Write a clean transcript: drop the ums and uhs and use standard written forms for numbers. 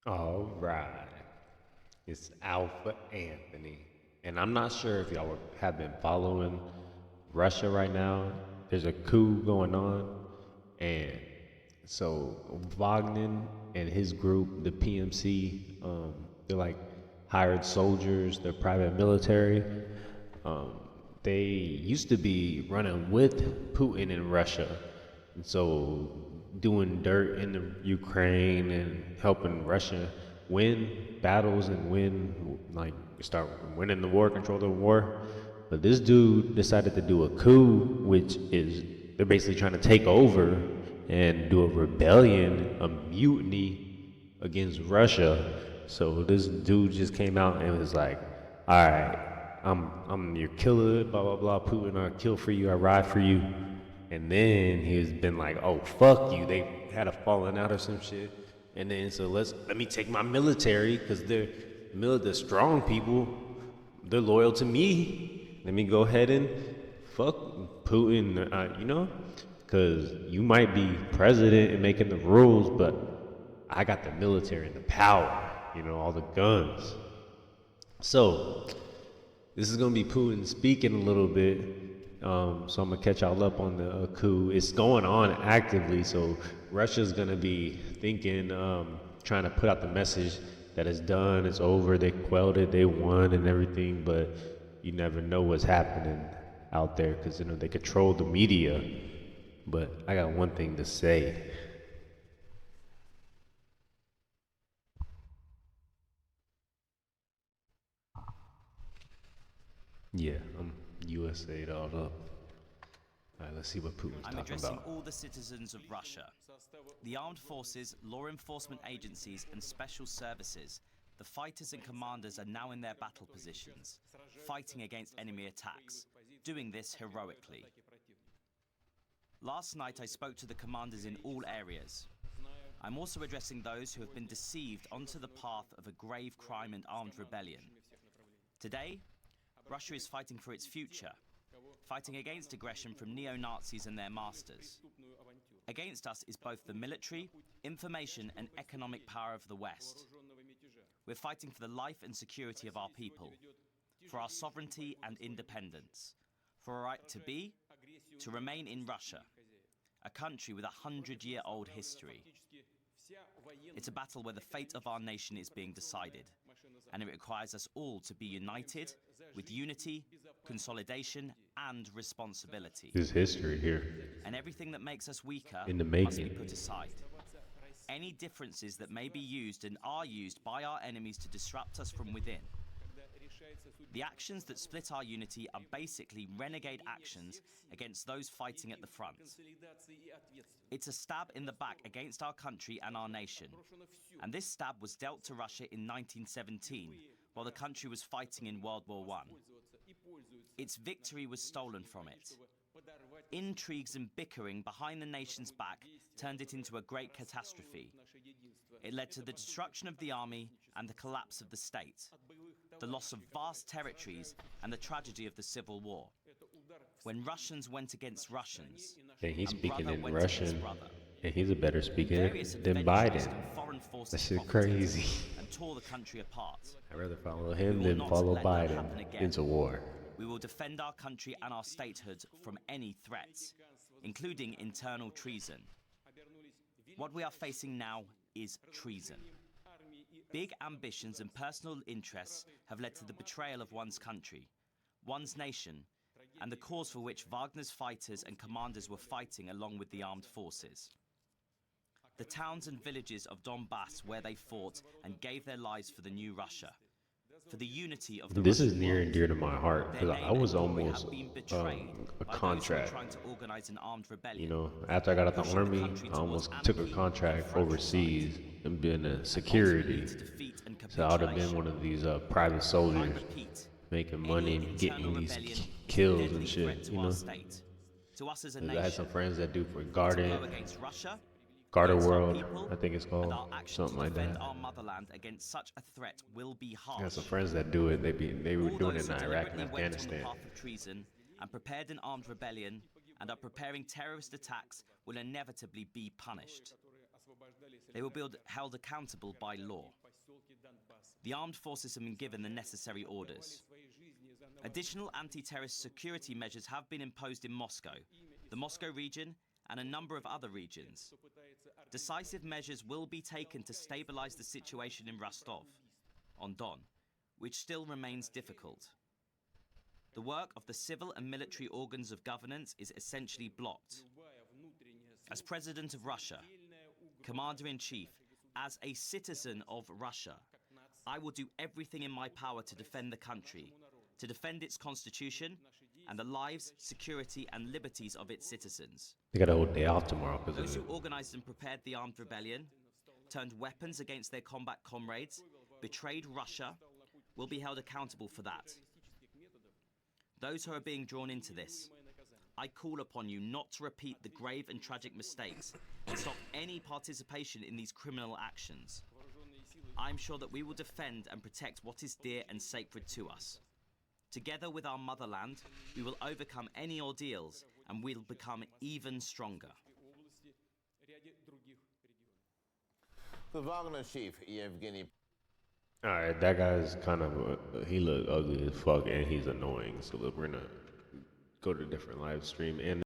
All right. It's Alpha Anthony. And I'm not sure if y'all have been following Russia right now. There's a coup going on. And so Wagner and his group, the PMC, they're like hired soldiers, they're private military. Um, they used to be running with Putin in Russia. And so doing dirt in the Ukraine and helping Russia win battles and win, like, start winning the war, control the war. But this dude decided to do a coup, which is they're basically trying to take over and do a rebellion, a mutiny against Russia. So this dude just came out and was like, "All right, I'm your killer, blah blah blah. Putin, I kill for you, I ride for you." And then he's been like, "Oh fuck you." They had a falling out or some shit. And then so let me take my military because they're strong people. They're loyal to me. Let me go ahead and fuck Putin, because you might be president and making the rules, but I got the military and the power, all the guns. So this is gonna be Putin speaking a little bit. So I'm gonna catch y'all up on the coup. It's going on actively, so Russia's gonna be thinking, trying to put out the message that it's done, it's over, they quelled it, they won, and everything. But you never know what's happening out there because they control the media. But I got one thing to say. Yeah, I'm USA'd all up. All right, let's see what Putin's I'm talking addressing about. all the citizens of Russia, the armed forces, law enforcement agencies, and special services. The fighters and commanders are now in their battle positions, fighting against enemy attacks, doing this heroically. Last night I spoke to the commanders in all areas. I'm also addressing those who have been deceived onto the path of a grave crime and armed rebellion. Today, Russia is fighting for its future, fighting against aggression from neo-Nazis and their masters. Against us is both the military, information, and economic power of the West. We're fighting for the life and security of our people, for our sovereignty and independence, for a right to remain in Russia, a country with a 100-year-old history. It's a battle where the fate of our nation is being decided, and it requires us all to be united with unity, consolidation, and responsibility. This history here And everything that makes us weaker in the must be making. put aside. Any differences that may be used and are used by our enemies to disrupt us from within. The actions that split our unity are basically renegade actions against those fighting at the front. It's a stab in the back against our country and our nation. And this stab was dealt to Russia in 1917, while the country was fighting in World War I. Its victory was stolen from it. Intrigues and bickering behind the nation's back turned it into a great catastrophe. It led to the destruction of the army and the collapse of the state, the loss of vast territories, and the tragedy of the Civil War. When Russians went against Russians, And he's and speaking brother in went against Russian, brother. and he's a better speaker Various than adventurous Biden. and foreign That forces shit profited crazy. and tore the country apart. I'd rather follow him We will than not follow let that Biden happen again. into war. We will defend our country and our statehood from any threats, including internal treason. What we are facing now is treason. Big ambitions and personal interests have led to the betrayal of one's country, one's nation, and the cause for which Wagner's fighters and commanders were fighting along with the armed forces. The towns and villages of Donbass where they fought and gave their lives for the new Russia, for the unity of the This is Russian near world. and dear to my heart Their because I name was and glory almost have been betrayed a by those who are contract. trying to organize an armed rebellion. After I got out the pushing the army, country I almost towards took a anarchy contract and fratricide, overseas and been a and security. ultimately to defeat and So I would have been capitulation. one of these private I soldiers repeat, making money any and getting internal these rebellion is a kills deadly and threat shit, to our state, to us as a 'Cause nation. I had some friends that do for It's a Garden, blow against Russia, Garter against our World, people, I think it's and called, our action something to like defend that. our motherland against such a threat will be I got harsh. some friends that do it. They were All doing it those in who Iraq and deliberately went on the Afghanistan. path of treason and prepared an armed rebellion and are preparing terrorist attacks will inevitably be punished. They will be held accountable by law. The armed forces have been given the necessary orders. Additional anti-terrorist security measures have been imposed in Moscow, the Moscow region, and a number of other regions. Decisive measures will be taken to stabilize the situation in Rostov-on-Don, which still remains difficult. The work of the civil and military organs of governance is essentially blocked. As President of Russia, Commander-in-Chief, as a citizen of Russia, I will do everything in my power to defend the country, to defend its constitution, and the lives, security, and liberties of its citizens. They got a whole day off tomorrow because Those of who organized and prepared the armed rebellion, turned weapons against their combat comrades, betrayed Russia, will be held accountable for that. Those who are being drawn into this, I call upon you not to repeat the grave and tragic mistakes and stop any participation in these criminal actions. I am sure that we will defend and protect what is dear and sacred to us. Together with our motherland, we will overcome any ordeals and we'll become even stronger. The Wagner chief, Yevgeny. All right, that guy's kind of he look ugly as fuck and he's annoying. So look, we're gonna go to a different live stream and.